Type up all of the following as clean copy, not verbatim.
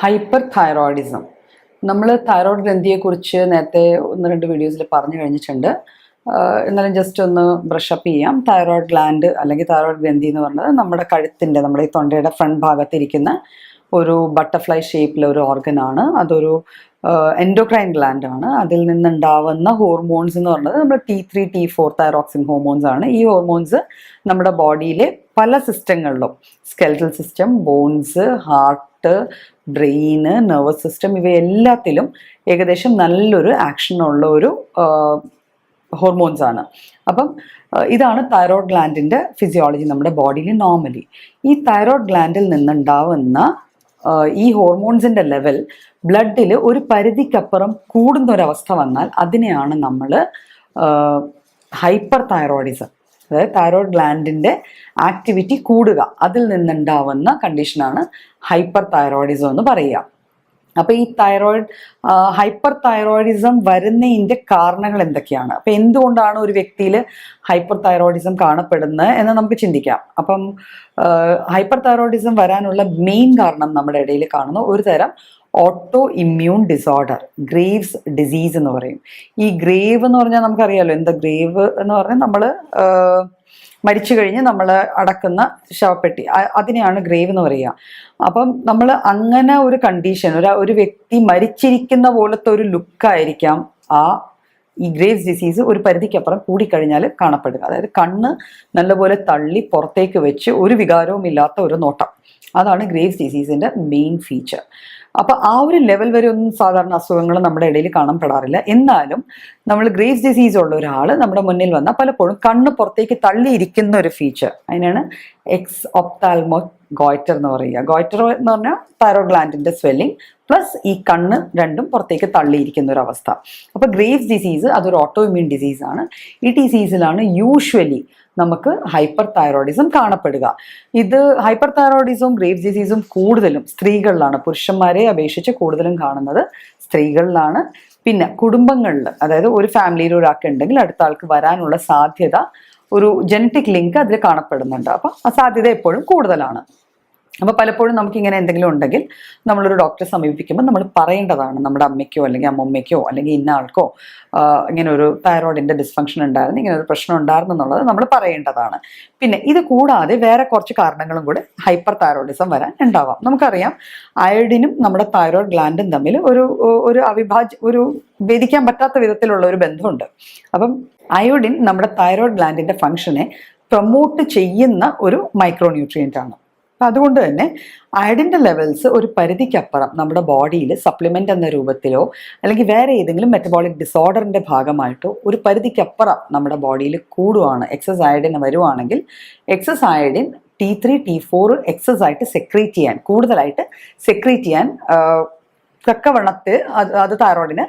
Hyper thyroidism. നമ്മൾ thyroid ഗ്രന്ഥിയെക്കുറിച്ച് നേരത്തെ 1-2 വീഡിയോസിൽ പറഞ്ഞു കഴിഞ്ഞിട്ടുണ്ട്. എന്നാലും ജസ്റ്റ് ഒന്ന് ബ്രഷപ്പ് ചെയ്യാം. തൈറോയ്ഡ് ഗ്ലാൻഡ് അല്ലെങ്കിൽ തൈറോയ്ഡ് ഗ്രന്ഥി എന്ന് പറഞ്ഞത് നമ്മുടെ കഴുത്തിൻ്റെ, നമ്മുടെ ഈ തൊണ്ടയുടെ ഫ്രണ്ട് ഭാഗത്തിരിക്കുന്ന ഒരു ബട്ടർഫ്ലൈ ഷേപ്പിലെ ഒരു ഓർഗനാണ്. അതൊരു എൻഡോക്രൈൻ ഗ്ലാൻഡാണ്. അതിൽ നിന്നുണ്ടാവുന്ന ഹോർമോൺസ് എന്ന് പറയുന്നത് നമ്മുടെ T3, T4 തൈറോക്സിൻ ഹോർമോൺസ് ആണ്. ഈ ഹോർമോൺസ് നമ്മുടെ ബോഡിയിലെ പല സിസ്റ്റങ്ങളിലും, skeletal system, bones, heart, brain, nervous system, ഇവയെല്ലാത്തിലും ഏകദേശം നല്ലൊരു ആക്ഷനുള്ള ഒരു ഹോർമോൺസ് ആണ്. അപ്പം ഇതാണ് തൈറോയ്ഡ് ഗ്ലാൻഡിൻ്റെ ഫിസിയോളജി നമ്മുടെ ബോഡിയിൽ. നോർമലി ഈ തൈറോയ്ഡ് ഗ്ലാൻഡിൽ നിന്നുണ്ടാവുന്ന ഈ ഹോർമോൺസിൻ്റെ ലെവൽ ബ്ലഡിൽ ഒരു പരിധിക്കപ്പുറം കൂടുന്ന ഒരവസ്ഥ വന്നാൽ അതിനെയാണ് നമ്മൾ ഹൈപ്പർ തൈറോയിഡിസം, അതായത് തൈറോയ്ഡ് ഗ്ലാൻഡിൻ്റെ ആക്ടിവിറ്റി കൂടുക, അതിൽ നിന്നുണ്ടാവുന്ന കണ്ടീഷനാണ് ഹൈപ്പർ തൈറോയിഡിസം എന്ന് പറയുക. അപ്പോൾ ഈ ഹൈപ്പർ തൈറോയിഡിസം വരുന്നതിൻ്റെ കാരണങ്ങൾ എന്തൊക്കെയാണ്? അപ്പം എന്തുകൊണ്ടാണ് ഒരു വ്യക്തിയിൽ ഹൈപ്പർ തൈറോയിഡിസം കാണപ്പെടുന്നത് എന്ന് നമുക്ക് ചിന്തിക്കാം. അപ്പം ഹൈപ്പർ തൈറോയിഡിസം വരാനുള്ള മെയിൻ കാരണം നമ്മുടെ ഇടയിൽ കാണുന്ന ഒരു തരം auto immune disorder, Graves disease എന്ന് പറയും. ഈ ഗ്രേവ് എന്ന് പറഞ്ഞാൽ നമുക്കറിയാലോ എന്താ ഗ്രേവ് എന്ന് പറഞ്ഞാൽ നമ്മൾ മരിച്ചു കഴിഞ്ഞ് നമ്മൾ അടക്കുന്ന ശവപ്പെട്ടി, അതിനെയാണ് ഗ്രേവ് എന്ന് പറയുക. അപ്പം നമ്മൾ അങ്ങനെ ഒരു കണ്ടീഷൻ, ഒരു വ്യക്തി മരിച്ചിരിക്കുന്ന പോലത്തെ ഒരു ലുക്കായിരിക്കാം ഈ ഗ്രേവ്സ് ഡിസീസ് ഒരു പരിധിക്കപ്പുറം കൂടിക്കഴിഞ്ഞാൽ കാണപ്പെടുക. അതായത് കണ്ണ് നല്ലപോലെ തള്ളി പുറത്തേക്ക് വെച്ച് ഒരു വികാരവും ഇല്ലാത്ത ഒരു നോട്ടം, അതാണ് ഗ്രേവ്സ് ഡിസീസിൻ്റെ മെയിൻ ഫീച്ചർ. അപ്പോൾ ആ ഒരു ലെവൽ വരെ ഒന്നും സാധാരണ അസുഖങ്ങൾ നമ്മുടെ ഇടയിൽ കാണപ്പെടാറില്ല. എന്നാലും നമ്മൾ ഗ്രേവ്സ് ഡിസീസ് ഉള്ള ഒരാൾ നമ്മുടെ മുന്നിൽ വന്നാൽ പലപ്പോഴും കണ്ണ് പുറത്തേക്ക് തള്ളിയിരിക്കുന്ന ഒരു ഫീച്ചർ, അതിനാണ് എക്സ് ഒപ്താൽമോ ഗോയ്റ്റർ എന്ന് പറയുക. ഗോയ്റ്റർ എന്ന് പറഞ്ഞാൽ തൈറോയ്ഡ് ഗ്ലാൻഡിൻ്റെ സ്വെല്ലിംഗ് പ്ലസ് ഈ കണ്ണ് രണ്ടും പുറത്തേക്ക് തള്ളിയിരിക്കുന്ന ഒരു അവസ്ഥ. അപ്പോൾ ഗ്രേവ്സ് ഡിസീസ് അതൊരു ഓട്ടോ ഇമ്മ്യൂൺ ഡിസീസാണ്. ഈ ഡിസീസിലാണ് യൂഷ്വലി നമുക്ക് ഹൈപ്പർ തൈറോയിഡിസം കാണപ്പെടുക. ഇത് ഹൈപ്പർ തൈറോയിഡിസവും ഗ്രേവ്സ് ഡിസീസും കൂടുതലും സ്ത്രീകളിലാണ്. പുരുഷന്മാരെ അപേക്ഷിച്ച് കൂടുതലും കാണുന്നത് സ്ത്രീകളിലാണ്. പിന്നെ കുടുംബങ്ങളിൽ, അതായത് ഒരു ഫാമിലിയിൽ ഒരാൾക്ക് ഉണ്ടെങ്കിൽ അടുത്ത ആൾക്ക് വരാനുള്ള സാധ്യത, ഒരു ജനറ്റിക് ലിങ്ക് അതിൽ കാണപ്പെടുന്നുണ്ട്. അപ്പം ആ സാധ്യത എപ്പോഴും കൂടുതലാണ്. അപ്പോൾ പലപ്പോഴും നമുക്കിങ്ങനെ എന്തെങ്കിലും ഉണ്ടെങ്കിൽ നമ്മളൊരു ഡോക്ടറെ സമീപിക്കുമ്പോൾ നമ്മൾ പറയേണ്ടതാണ്, നമ്മുടെ അമ്മയ്ക്കോ അല്ലെങ്കിൽ അമ്മമ്മയ്ക്കോ അല്ലെങ്കിൽ ഇന്ന ആൾക്കോ ഇങ്ങനെ ഒരു തൈറോയിഡിൻ്റെ ഡിസ്ഫങ്ഷൻ ഉണ്ടായിരുന്നു, ഇങ്ങനെ ഒരു പ്രശ്നം ഉണ്ടായിരുന്നു എന്നുള്ളത് നമ്മൾ പറയേണ്ടതാണ്. പിന്നെ ഇത് കൂടാതെ വേറെ കുറച്ച് കാരണങ്ങളും കൂടെ ഹൈപ്പർ തൈറോയിഡിസം വരാൻ ഉണ്ടാവാം. നമുക്കറിയാം അയോഡിനും നമ്മുടെ തൈറോയ്ഡ് ഗ്ലാൻഡും തമ്മിൽ ഒരു ഭേദിക്കാൻ പറ്റാത്ത വിധത്തിലുള്ള ഒരു ബന്ധമുണ്ട്. അപ്പം അയോഡിൻ നമ്മുടെ തൈറോയ്ഡ് ഗ്ലാൻഡിൻ്റെ ഫങ്ഷനെ പ്രൊമോട്ട് ചെയ്യുന്ന ഒരു മൈക്രോ ന്യൂട്രിയൻ്റ് ആണ്. അതുകൊണ്ട് തന്നെ അയഡിൻ്റെ ലെവൽസ് ഒരു പരിധിക്കപ്പുറം നമ്മുടെ ബോഡിയിൽ സപ്ലിമെൻ്റ് എന്ന രൂപത്തിലോ അല്ലെങ്കിൽ വേറെ ഏതെങ്കിലും മെറ്റബോളിക് ഡിസോർഡറിൻ്റെ ഭാഗമായിട്ടോ ഒരു പരിധിക്കപ്പുറം നമ്മുടെ ബോഡിയിൽ കൂടുവാണ്, എക്സസ് അയഡിൻ വരുവാണെങ്കിൽ excess iodine T3, T4 excess ആയിട്ട് കൂടുതലായിട്ട് സെക്രീറ്റ് ചെയ്യാൻ തക്കവണ്ണത്തിൽ അത് തൈറോയിഡിനെ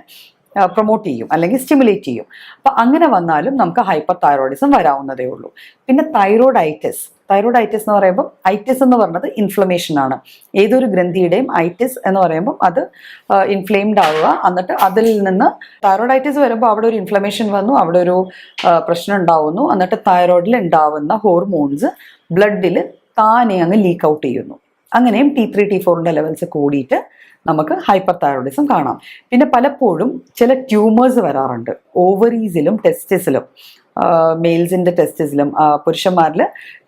പ്രൊമോട്ട് ചെയ്യും അല്ലെങ്കിൽ സ്റ്റിമുലേറ്റ് ചെയ്യും. അപ്പം അങ്ങനെ വന്നാലും നമുക്ക് ഹൈപ്പർ തൈറോയിഡിസം വരാവുന്നതേ ഉള്ളൂ. പിന്നെ തൈറോയിഡൈറ്റിസ് എന്ന് പറയുമ്പോൾ, ഐറ്റിസ് എന്ന് പറയുന്നത് ഇൻഫ്ലമേഷൻ ആണ്. ഏതൊരു ഗ്രന്ഥിയുടെയും ഐറ്റിസ് എന്ന് പറയുമ്പോൾ അത് ഇൻഫ്ലെയിംഡ് ആവുക, എന്നിട്ട് അതിൽ നിന്ന് തൈറോയിഡൈറ്റിസ് വരുമ്പോൾ അവിടെ ഒരു ഇൻഫ്ലമേഷൻ വന്നു, അവിടെ ഒരു പ്രശ്നം ഉണ്ടാവുന്നു, എന്നിട്ട് തൈറോയിഡിൽ ഉണ്ടാവുന്ന ഹോർമോൺസ് ബ്ലഡിൽ താനെ അങ്ങ് ലീക്ക് ഔട്ട് ചെയ്യുന്നു. അങ്ങനെയും T3, T4 ലെവൽസ് കൂടിയിട്ട് നമുക്ക് ഹൈപ്പർ തൈറോയിഡിസം കാണാം. പിന്നെ പലപ്പോഴും ചില ട്യൂമേഴ്സ് വരാറുണ്ട് ഓവറീസിലും ടെസ്റ്റിസിലും. മെയിൽസിൻ്റെ ടെസ്റ്റിസിലും, പുരുഷന്മാരിൽ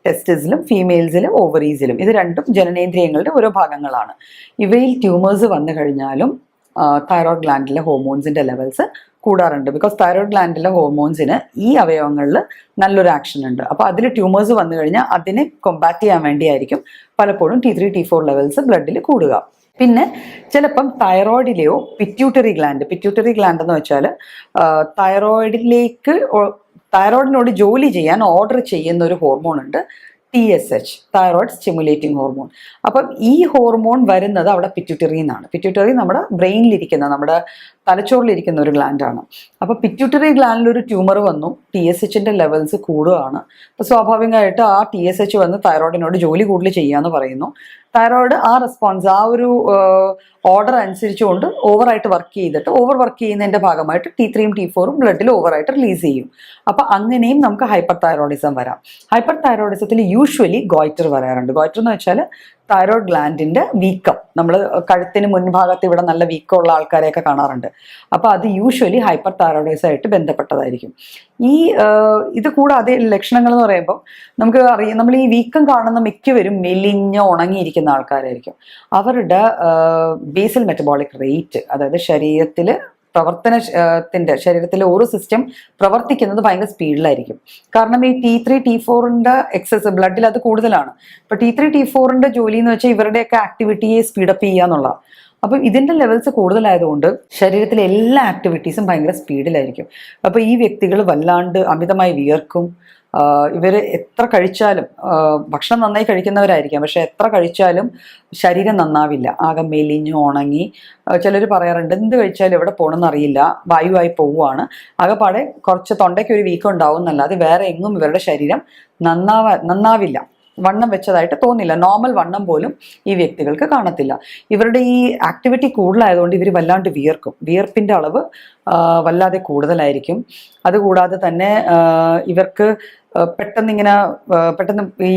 ടെസ്റ്റിസിലും, ഫീമെയിൽസിൽ ഓവറീസിലും. ഇത് രണ്ടും ജനനേന്ദ്രിയങ്ങളുടെ ഓരോ ഭാഗങ്ങളാണ്. ഇവയിൽ ട്യൂമേഴ്സ് വന്നു കഴിഞ്ഞാലും തൈറോയ്ഡ് ഗ്ലാൻഡിലെ ഹോർമോൺസിൻ്റെ ലെവൽസ് കൂടാറുണ്ട്. ബിക്കോസ് തൈറോയ്ഡ് ഗ്ലാൻഡിലെ ഹോർമോൺസിന് ഈ അവയവങ്ങളിൽ നല്ലൊരു ആക്ഷൻ ഉണ്ട്. അപ്പോൾ അതിൽ ട്യൂമേഴ്സ് വന്നു കഴിഞ്ഞാൽ അതിനെ കൊമ്പാറ്റ് ചെയ്യാൻ വേണ്ടിയായിരിക്കും പലപ്പോഴും T3, T4 ലെവൽസ് ബ്ലഡിൽ കൂടുക. പിന്നെ ചിലപ്പം തൈറോയിഡിലെയോ പിറ്റ്യൂട്ടറി ഗ്ലാൻഡ് എന്ന് വെച്ചാൽ തൈറോയിഡിനോട് ജോലി ചെയ്യാൻ ഓർഡർ ചെയ്യുന്ന ഒരു ഹോർമോൺ ഉണ്ട്, TSH, തൈറോയ്ഡ് സ്റ്റിമുലേറ്റിംഗ് ഹോർമോൺ. അപ്പം ഈ ഹോർമോൺ വരുന്നത് അവിടെ പിറ്റ്യൂട്ടറിന്നാണ്. പിറ്റ്യൂട്ടറി നമ്മുടെ ബ്രെയിനിലിരിക്കുന്ന, നമ്മുടെ തലച്ചോറിലിരിക്കുന്ന ഒരു ഗ്ലാൻഡാണ്. അപ്പോൾ പിറ്റ്യൂട്ടറി ഗ്ലാൻഡിൽ ഒരു ട്യൂമർ വന്നു, TSHൻ്റെ ലെവൽസ് കൂടുകയാണ്. അപ്പോൾ സ്വാഭാവികമായിട്ട് ആ TSH വന്ന് തൈറോയിഡിനോട് ജോലി കൂടുതൽ ചെയ്യാമെന്ന് പറയുന്നു. തൈറോയിഡ് ആ റെസ്പോൺസ്, ആ ഒരു ഓർഡർ അനുസരിച്ചുകൊണ്ട് ഓവറായിട്ട് വർക്ക് ചെയ്യുന്നതിൻ്റെ ഭാഗമായിട്ട് T3യും T4ഉം ബ്ലഡിൽ ഓവറായിട്ട് റിലീസ് ചെയ്യും. അപ്പോൾ അങ്ങനെയും നമുക്ക് ഹൈപ്പർ തൈറോയിഡിസം വരാം. ഹൈപ്പർ തൈറോയിഡിസത്തിൽ യൂഷ്വലി ഗോയ്റ്റർ വരാറുണ്ട്. ഗോയ്റ്റർ എന്ന് വെച്ചാൽ തൈറോയ്ഡ് ഗ്ലാൻഡിന്റെ വീക്കം. നമ്മൾ കഴുത്തിന് മുൻഭാഗത്ത് ഇവിടെ നല്ല വീക്കമുള്ള ആൾക്കാരെയൊക്കെ കാണാറുണ്ട്. അപ്പോൾ അത് യൂഷ്വലി ഹൈപ്പർ തൈറോയിഡിസം ആയിട്ട് ബന്ധപ്പെട്ടതായിരിക്കും. ഈ ഇത് കൂടാതെ ലക്ഷണങ്ങൾ എന്ന് പറയുമ്പോൾ നമുക്ക് അറിയാം, നമ്മൾ ഈ വീക്കം കാണുന്ന മിക്കവരും മെലിഞ്ഞ് ഉണങ്ങിയിരിക്കുന്ന ആൾക്കാരായിരിക്കും. അവരുടെ ബേസൽ മെറ്റബോളിക് റേറ്റ്, അതായത് ശരീരത്തിലെ ഓരോ സിസ്റ്റം പ്രവർത്തിക്കുന്നത് ഭയങ്കര സ്പീഡിലായിരിക്കും. കാരണം ഈ T3 T4ന്റെ എക്സസ് ബ്ലഡിൽ അത് കൂടുതലാണ്. ഇപ്പൊ T3 T4ന്റെ ജോലി എന്ന് വെച്ചാൽ ഇവരുടെയൊക്കെ ആക്ടിവിറ്റിയെ സ്പീഡപ്പ് ചെയ്യുക എന്നുള്ള. അപ്പം ഇതിന്റെ ലെവൽസ് കൂടുതലായതുകൊണ്ട് ശരീരത്തിലെ എല്ലാ ആക്ടിവിറ്റീസും ഭയങ്കര സ്പീഡിലായിരിക്കും. അപ്പൊ ഈ വ്യക്തികൾ വല്ലാണ്ട് അമിതമായി വിയർക്കും. ഇവർ എത്ര കഴിച്ചാലും, ഭക്ഷണം നന്നായി കഴിക്കുന്നവരായിരിക്കാം, പക്ഷെ എത്ര കഴിച്ചാലും ശരീരം നന്നാവില്ല, ആകെ മെലിഞ്ഞു ഉണങ്ങി. ചിലർ പറയാറുണ്ട് എന്ത് കഴിച്ചാലും എവിടെ പോകണമെന്ന് അറിയില്ല, വായുവായി പോവുകയാണ്, ആകെപ്പാടെ കുറച്ച് തൊണ്ടയ്ക്ക് ഒരു വീക്കം ഉണ്ടാവും എന്നല്ലാതെ വേറെ എങ്ങും ഇവരുടെ ശരീരം നന്നാവില്ല, വണ്ണം വെച്ചതായിട്ട് തോന്നില്ല. നോർമൽ വണ്ണം പോലും ഈ വ്യക്തികൾക്ക് കാണത്തില്ല. ഇവരുടെ ഈ ആക്ടിവിറ്റി കൂടുതലായതുകൊണ്ട് ഇവർ വല്ലാണ്ട് വിയർക്കും. വിയർപ്പിൻ്റെ അളവ് വല്ലാതെ കൂടുതലായിരിക്കും. അതുകൂടാതെ തന്നെ ഇവർക്ക് പെട്ടെന്ന് ഈ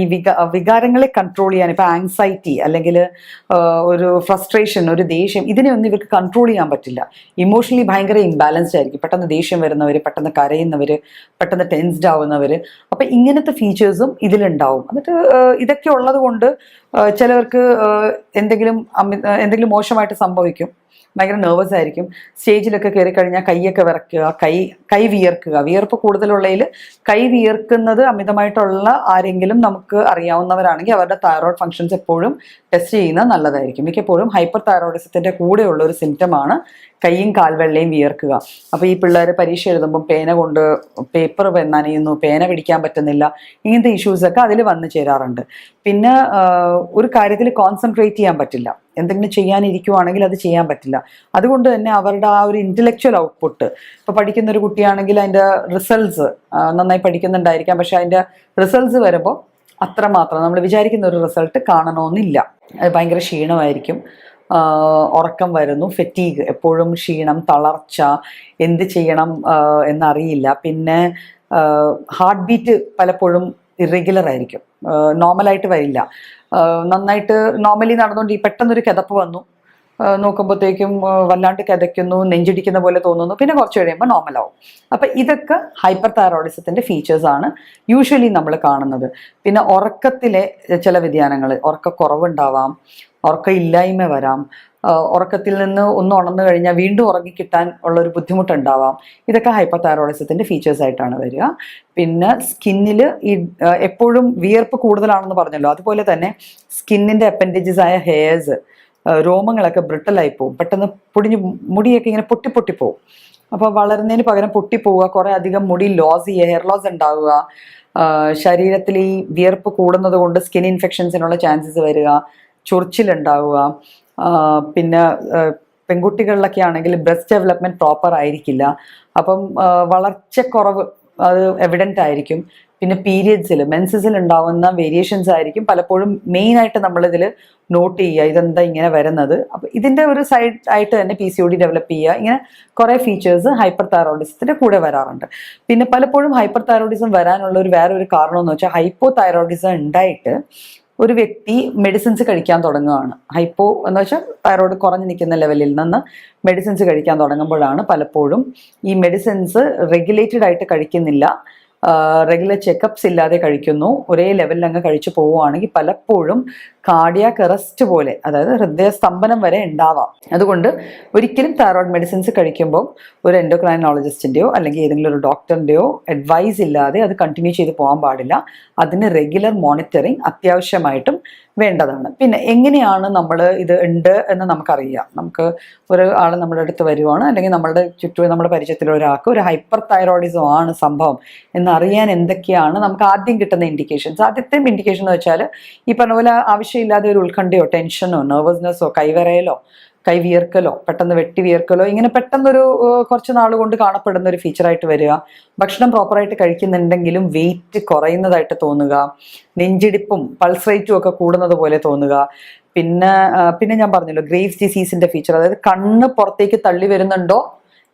വികാരങ്ങളെ കൺട്രോൾ ചെയ്യാൻ, ഇപ്പം ആങ്സൈറ്റി അല്ലെങ്കിൽ ഒരു ഫ്രസ്ട്രേഷൻ, ഒരു ദേഷ്യം, ഇതിനെയൊന്നും ഇവർക്ക് കൺട്രോൾ ചെയ്യാൻ പറ്റില്ല. ഇമോഷണലി ഭയങ്കര ഇംബാലൻസ്ഡ് ആയിരിക്കും. പെട്ടെന്ന് ദേഷ്യം വരുന്നവർ, പെട്ടെന്ന് കരയുന്നവർ, പെട്ടെന്ന് ടെൻസ്ഡ് ആവുന്നവർ. അപ്പം ഇങ്ങനത്തെ ഫീച്ചേഴ്സും ഇതിലുണ്ടാവും. എന്നിട്ട് ഇതൊക്കെ ഉള്ളത് കൊണ്ട് ചിലവർക്ക് എന്തെങ്കിലും മോശമായിട്ട് സംഭവിക്കും. ഭയങ്കര നെർവസ് ആയിരിക്കും. സ്റ്റേജിലൊക്കെ കയറി കഴിഞ്ഞാൽ കൈയൊക്കെ വിറക്കുക, കൈ വിയർക്കുക. വിയർപ്പ് കൂടുതലുള്ളതിൽ കൈ വിയർക്കുന്നത് അമിതമായിട്ടുള്ള ആരെങ്കിലും നമുക്ക് അറിയാവുന്നവരാണെങ്കിൽ അവരുടെ തൈറോയ്ഡ് ഫങ്ഷൻസ് എപ്പോഴും ടെസ്റ്റ് ചെയ്യുന്നത് നല്ലതായിരിക്കും. മിക്കപ്പോഴും ഹൈപ്പർ തൈറോയിഡിസത്തിന്റെ കൂടെയുള്ള ഒരു സിംറ്റമാണ് കൈയും കാൽവെള്ളയും വിയർക്കുക. അപ്പോൾ ഈ പിള്ളേർ പരീക്ഷ എഴുതുമ്പോൾ പേന കൊണ്ട് പേപ്പർ നനയുന്നു, പേന പിടിക്കാൻ പറ്റുന്നില്ല, ഇങ്ങനത്തെ ഇഷ്യൂസൊക്കെ അതിൽ വന്നു ചേരാറുണ്ട്. പിന്നെ ഒരു കാര്യത്തിൽ കോൺസെൻട്രേറ്റ് ചെയ്യാൻ പറ്റില്ല. എന്തെങ്കിലും ചെയ്യാനിരിക്കുവാണെങ്കിൽ അത് ചെയ്യാൻ പറ്റില്ല. അതുകൊണ്ട് തന്നെ അവരുടെ ആ ഒരു ഇന്റലക്ച്വൽ ഔട്ട്പുട്ട്, ഇപ്പോൾ പഠിക്കുന്ന ഒരു കുട്ടിയാണെങ്കിൽ അതിൻ്റെ റിസൾട്ട്സ് നന്നായി പഠിക്കുന്നുണ്ടായിരിക്കാം, പക്ഷെ അതിൻ്റെ റിസൾട്ട്സ് വരുമ്പോൾ അത്രമാത്രം നമ്മൾ വിചാരിക്കുന്ന ഒരു റിസൾട്ട് കാണണമെന്നില്ല. അത് ഭയങ്കര ക്ഷീണമായിരിക്കും, ഉറക്കം വരുന്നു, ഫെറ്റീഗ്, എപ്പോഴും ക്ഷീണം, തളർച്ച, എന്ത് ചെയ്യണം എന്നറിയില്ല. പിന്നെ ഹാർട്ട് ബീറ്റ് പലപ്പോഴും ഇറഗുലർ ആയിരിക്കും, നോർമലായിട്ട് വരില്ല. നന്നായിട്ട് നോർമലി നടന്നുകൊണ്ട് ഈ പെട്ടെന്നൊരു കിതപ്പ് വന്നു, നോക്കുമ്പോഴത്തേക്കും വല്ലാണ്ട് കിതയ്ക്കുന്നു, നെഞ്ചിടിക്കുന്ന പോലെ തോന്നുന്നു, പിന്നെ കുറച്ച് കഴിയുമ്പോൾ നോർമലാവും. അപ്പം ഇതൊക്കെ ഹൈപ്പർ തൈറോയിഡിസത്തിൻ്റെ ഫീച്ചേഴ്സാണ് യൂഷ്വലി നമ്മൾ കാണുന്നത്. പിന്നെ ഉറക്കത്തിലെ ചില വ്യതിയാനങ്ങൾ, ഉറക്കക്കുറവുണ്ടാവാം, ഉറക്കമില്ലായ്മ വരാം, ഉറക്കത്തിൽ നിന്ന് ഒന്ന് ഉണർന്നു കഴിഞ്ഞാൽ വീണ്ടും ഉറങ്ങിക്കിട്ടാൻ ഉള്ളൊരു ബുദ്ധിമുട്ടുണ്ടാവാം. ഇതൊക്കെ ഹൈപ്പർ തൈറോയിഡിസത്തിൻ്റെ ഫീച്ചേഴ്സ് ആയിട്ടാണ് വരിക. പിന്നെ സ്കിന്നിൽ ഈ എപ്പോഴും വിയർപ്പ് കൂടുതലാണെന്ന് പറഞ്ഞല്ലോ, അതുപോലെ തന്നെ സ്കിന്നിൻ്റെ അപ്പൻഡേജസ് ആയ ഹെയർസ്, രോമങ്ങളൊക്കെ ബ്രിട്ടലായി പോവും, പെട്ടെന്ന് മുടിയൊക്കെ ഇങ്ങനെ പൊട്ടിപ്പോവും. അപ്പോൾ വളരുന്നതിന് പകരം പൊട്ടിപ്പോവുക, കുറേ അധികം മുടി ലോസ് ചെയ്യുക, ഹെയർ ലോസ് ഉണ്ടാവുക, ശരീരത്തിൽ ഈ വിയർപ്പ് കൂടുന്നത് കൊണ്ട് സ്കിൻ ഇൻഫെക്ഷൻസിനുള്ള ചാൻസസ് വരിക, ചൊറിച്ചിലുണ്ടാവുക. പിന്നെ പെൺകുട്ടികളിലൊക്കെ ആണെങ്കിൽ ബ്രസ്റ്റ് ഡെവലപ്മെൻറ്റ് പ്രോപ്പർ ആയിരിക്കില്ല, അപ്പം വളർച്ചക്കുറവ് അത് എവിഡൻ്റ് ആയിരിക്കും. പിന്നെ പീരിയഡ്സിൽ, മെൻസസിൽ ഉണ്ടാവുന്ന വേരിയേഷൻസ് ആയിരിക്കും പലപ്പോഴും മെയിനായിട്ട് നമ്മളിതിൽ നോട്ട് ചെയ്യുക, ഇതെന്താ ഇങ്ങനെ വരുന്നത്. അപ്പം ഇതിൻ്റെ ഒരു സൈഡ് ആയിട്ട് തന്നെ PCOD ഡെവലപ്പ് ചെയ്യുക, ഇങ്ങനെ കുറേ ഫീച്ചേഴ്സ് ഹൈപ്പർ തൈറോയിഡിസത്തിൻ്റെ കൂടെ വരാറുണ്ട്. പിന്നെ പലപ്പോഴും ഹൈപ്പർ തൈറോയിഡിസം വരാനുള്ള വേറൊരു കാരണം എന്ന് വെച്ചാൽ ഹൈപ്പോ തൈറോയിഡിസം ഉണ്ടായിട്ട് ഒരു വ്യക്തി മെഡിസിൻസ് കഴിക്കാൻ തുടങ്ങുകയാണ്. ഹൈപ്പോ എന്ന് വെച്ചാൽ തൈറോയ്ഡ് കുറഞ്ഞു നിൽക്കുന്ന ലെവലിൽ നിന്ന് മെഡിസിൻസ് കഴിക്കാൻ തുടങ്ങുമ്പോഴാണ് പലപ്പോഴും ഈ മെഡിസിൻസ് റെഗുലേറ്റഡ് ആയിട്ട് കഴിക്കുന്നില്ല, റെഗുലർ ചെക്കപ്സ് ഇല്ലാതെ കഴിക്കുന്നു, ഒരേ ലെവലിൽ അങ്ങ് കഴിച്ചു പോവുകയാണെങ്കിൽ പലപ്പോഴും കാർഡിയാക് അറസ്റ്റ് പോലെ, അതായത് ഹൃദയസ്തംഭനം വരെ ഉണ്ടാവാം. അതുകൊണ്ട് ഒരിക്കലും തൈറോയ്ഡ് മെഡിസിൻസ് കഴിക്കുമ്പോൾ ഒരു എൻഡോക്രൈനോളജിസ്റ്റിൻ്റെയോ അല്ലെങ്കിൽ ഏതെങ്കിലും ഒരു ഡോക്ടറിൻ്റെയോ അഡ്വൈസ് ഇല്ലാതെ അത് കണ്ടിന്യൂ ചെയ്ത് പോകാൻ പാടില്ല. അതിന് റെഗുലർ മോണിറ്ററിങ് അത്യാവശ്യമായിട്ടും വേണ്ടതാണ്. പിന്നെ എങ്ങനെയാണ് നമ്മൾ ഇത് ഉണ്ട് എന്ന് നമുക്കറിയാം. നമുക്ക് ഒരാൾ നമ്മുടെ അടുത്ത് വരുവാണ്, അല്ലെങ്കിൽ നമ്മളുടെ ചുറ്റും നമ്മുടെ പരിചയത്തിലുള്ള ഒരാൾക്ക് ഒരു ഹൈപ്പർ തൈറോയിഡിസം ആണ് സംഭവം എന്നറിയാൻ എന്തൊക്കെയാണ് നമുക്ക് ആദ്യം കിട്ടുന്ന ഇൻഡിക്കേഷൻസ്. ആദ്യത്തെ ഇൻഡിക്കേഷൻ എന്ന് വെച്ചാൽ ഈ പറഞ്ഞ പോലെ ആവശ്യമില്ലാതെ ഒരു ഉത്കണ്ഠയോ ടെൻഷനോ നെർവസ്നെസ്സോ കൈവിറയലോ കൈ വിയർക്കലോ പെട്ടെന്ന് വെട്ടി വിയർക്കലോ ഇങ്ങനെ പെട്ടെന്നൊരു കുറച്ച് നാൾ കൊണ്ട് കാണപ്പെടുന്ന ഒരു ഫീച്ചറായിട്ട് വരിക. ഭക്ഷണം പ്രോപ്പറായിട്ട് കഴിക്കുന്നുണ്ടെങ്കിലും വെയിറ്റ് കുറയുന്നതായിട്ട് തോന്നുക, നെഞ്ചിടിപ്പും പൾസ് റേറ്റും ഒക്കെ കൂടുന്നത് പോലെ തോന്നുക. പിന്നെ ഞാൻ പറഞ്ഞല്ലോ ഗ്രേവ്സ് ഡിസീസിന്റെ ഫീച്ചർ, അതായത് കണ്ണ് പുറത്തേക്ക് തള്ളി വരുന്നുണ്ടോ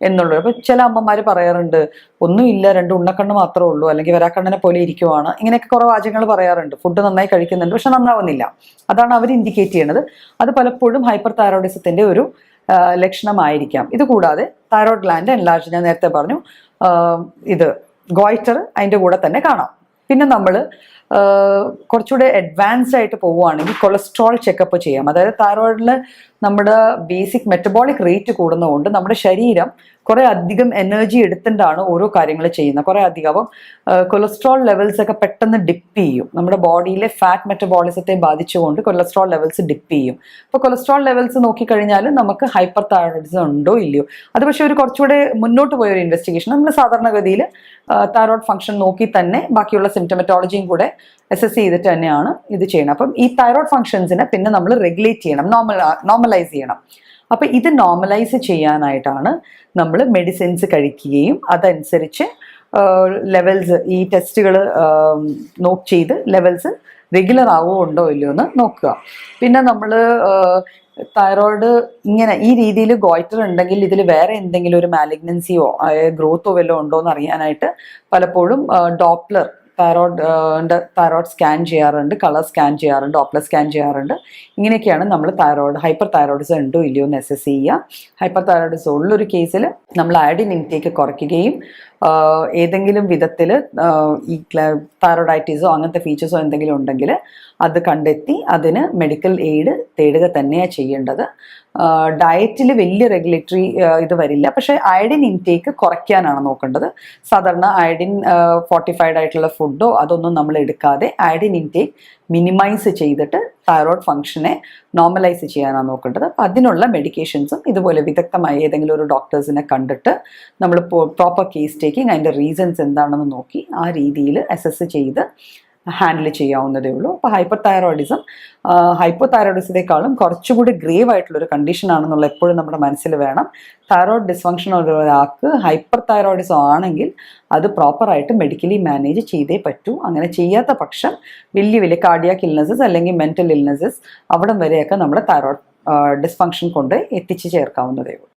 എന്നുള്ളത്. അപ്പോൾ ചില അമ്മമാർ പറയാറുണ്ട് ഒന്നുമില്ല, 2 ഉണ്ണക്കണ്ണ് മാത്രമേ ഉള്ളൂ, അല്ലെങ്കിൽ വരാക്കണ്ണനെ പോലെ ഇരിക്കുവാണ്, ഇങ്ങനെയൊക്കെ കുറേ വാചകങ്ങൾ പറയാറുണ്ട്. ഫുഡ് നന്നായി കഴിക്കുന്നുണ്ട് പക്ഷെ നന്നാവുന്നില്ല. അതാണ് അവർ ഇൻഡിക്കേറ്റ് ചെയ്യണത്. അത് പലപ്പോഴും ഹൈപ്പർ തൈറോയിഡിസത്തിന്റെ ഒരു ലക്ഷണമായിരിക്കാം. ഇത് കൂടാതെ തൈറോയ്ഡ് ഗ്ലാൻഡ് എൻലാർജ്, ഞാൻ നേരത്തെ പറഞ്ഞു, ഇത് ഗോയിറ്റർ അതിൻ്റെ കൂടെ തന്നെ കാണാം. പിന്നെ നമ്മൾ കുറച്ചുകൂടെ അഡ്വാൻസ്ഡ് ആയിട്ട് പോവുകയാണെങ്കിൽ കൊളസ്ട്രോൾ ചെക്കപ്പ് ചെയ്യാം. അതായത് തൈറോയിഡിൽ നമ്മുടെ ബേസിക് മെറ്റബോളിക് റേറ്റ് കൂടുന്നതുകൊണ്ട് നമ്മുടെ ശരീരം കുറേ അധികം എനർജി എടുത്തിട്ടാണ് ഓരോ കാര്യങ്ങൾ ചെയ്യുന്നത്, കുറേ അധികം. അപ്പം കൊളസ്ട്രോൾ ലെവൽസ് ഒക്കെ പെട്ടെന്ന് ഡിപ്പ് ചെയ്യും. നമ്മുടെ ബോഡിയിലെ ഫാറ്റ് മെറ്റബോളിസത്തെ ബാധിച്ചുകൊണ്ട് കൊളസ്ട്രോൾ ലെവൽസ് ഡിപ്പ് ചെയ്യും. അപ്പോൾ കൊളസ്ട്രോൾ ലെവൽസ് നോക്കിക്കഴിഞ്ഞാൽ നമുക്ക് ഹൈപ്പർ തൈറോയിഡിസം ഉണ്ടോ ഇല്ലയോ. അത് പക്ഷേ ഒരു കുറച്ചുകൂടെ മുന്നോട്ട് പോയ ഒരു ഇൻവെസ്റ്റിഗേഷൻ. നമ്മൾ സാധാരണഗതിയിൽ തൈറോയ്ഡ് ഫംഗ്ഷൻ നോക്കി തന്നെ ബാക്കിയുള്ള സിംറ്റമറ്റോളജിയും കൂടെ അസസ് ചെയ്തിട്ട് തന്നെയാണ് ഇത് ചെയ്യണം. അപ്പം ഈ തൈറോയ്ഡ് ഫംഗ്ഷൻസിനെ പിന്നെ നമ്മൾ റെഗുലേറ്റ് ചെയ്യണം, നോർമലൈസ് ചെയ്യണം. അപ്പം ഇത് നോർമലൈസ് ചെയ്യാനായിട്ടാണ് നമ്മൾ മെഡിസിൻസ് കഴിക്കുകയും അതനുസരിച്ച് ലെവൽസ്, ഈ ടെസ്റ്റുകൾ നോക്ക് ചെയ്ത് ലെവൽസ് റെഗുലർ ആവുമോ ഉണ്ടോ ഇല്ലയോ എന്ന് നോക്കുക. പിന്നെ നമ്മൾ തൈറോയിഡ് ഇങ്ങനെ ഈ രീതിയിൽ ഗോയിറ്റർ ഉണ്ടെങ്കിൽ ഇതിൽ വേറെ എന്തെങ്കിലും ഒരു മാലിഗ്നൻസിയോ ഗ്രോത്തോ വല്ലതും ഉണ്ടോ എന്ന് അറിയാനായിട്ട് പലപ്പോഴും ഡോപ്ലർ തൈറോയ്ഡ് സ്കാൻ ചെയ്യാറുണ്ട്, കളർ സ്കാൻ ചെയ്യാറുണ്ട്, ഡോപ്ലർ സ്കാൻ ചെയ്യാറുണ്ട്. ഇങ്ങനെയൊക്കെയാണ് നമ്മൾ ഹൈപ്പർ തൈറോയിഡിസം ഉണ്ടോ ഇല്ലയോ എന്ന് അസസ് ചെയ്യുക. ഹൈപ്പർ തൈറോയിഡിസം ഉള്ളൊരു കേസിൽ നമ്മൾ അയഡിൻ ഇൻടേക്ക് കുറയ്ക്കുകയും ഏതെങ്കിലും വിധത്തിൽ ഈ തൈറോയിഡൈറ്റിസോ അങ്ങനത്തെ ഫീച്ചേഴ്സോ എന്തെങ്കിലും ഉണ്ടെങ്കിൽ അത് കണ്ടെത്തി അതിന് മെഡിക്കൽ എയ്ഡ് തേടുക തന്നെയാണ് ചെയ്യേണ്ടത്. ഡയറ്റിൽ വലിയ റെഗുലേറ്ററി ഇത് വരില്ല, പക്ഷേ അയഡിൻ ഇൻടേക്ക് കുറയ്ക്കാനാണ് നോക്കേണ്ടത്. സാധാരണ അയഡിൻ ഫോർട്ടിഫൈഡ് ആയിട്ടുള്ള ഫുഡോ അതൊന്നും നമ്മൾ എടുക്കാതെ അയഡിൻ ഇൻടേക്ക് മിനിമൈസ് ചെയ്തിട്ട് തൈറോയ്ഡ് ഫംഗ്ഷനെ നോർമലൈസ് ചെയ്യാനാണ് നോക്കേണ്ടത്. അപ്പം അതിനുള്ള മെഡിക്കേഷൻസും ഇതുപോലെ വിദഗ്ധമായ ഏതെങ്കിലും ഒരു ഡോക്ടേഴ്സിനെ കണ്ടിട്ട് നമ്മൾ പ്രോപ്പർ കേസ് ടേക്കിംഗ്, അതിൻ്റെ റീസൺസ് എന്താണെന്ന് നോക്കി ആ രീതിയിൽ അസസ് ചെയ്ത് ഹാൻഡിൽ ചെയ്യാവുന്നതേ ഉള്ളൂ. അപ്പോൾ ഹൈപ്പർ തൈറോയിഡിസത്തെക്കാളും കുറച്ചുകൂടി ഗ്രേവ് ആയിട്ടുള്ളൊരു കണ്ടീഷൻ ആണെന്നുള്ള എപ്പോഴും നമ്മുടെ മനസ്സിൽ വേണം. തൈറോയ്ഡ് ഡിസ്ഫങ്ഷൻ ഉള്ള ഒരാൾക്ക് ഹൈപ്പർ തൈറോയിഡിസം ആണെങ്കിൽ അത് പ്രോപ്പറായിട്ട് മെഡിക്കലി മാനേജ് ചെയ്തേ പറ്റൂ. അങ്ങനെ ചെയ്യാത്ത പക്ഷം വലിയ കാർഡിയാക് ഇൽനെസസ് അല്ലെങ്കിൽ മെൻ്റൽ ഇൽനെസസ് അവിടം വരെയൊക്കെ നമ്മുടെ തൈറോയ്ഡ് ഡിസ്ഫങ്ഷൻ കൊണ്ട് എത്തിച്ചു ചേർക്കാവുന്നതേ ഉള്ളൂ.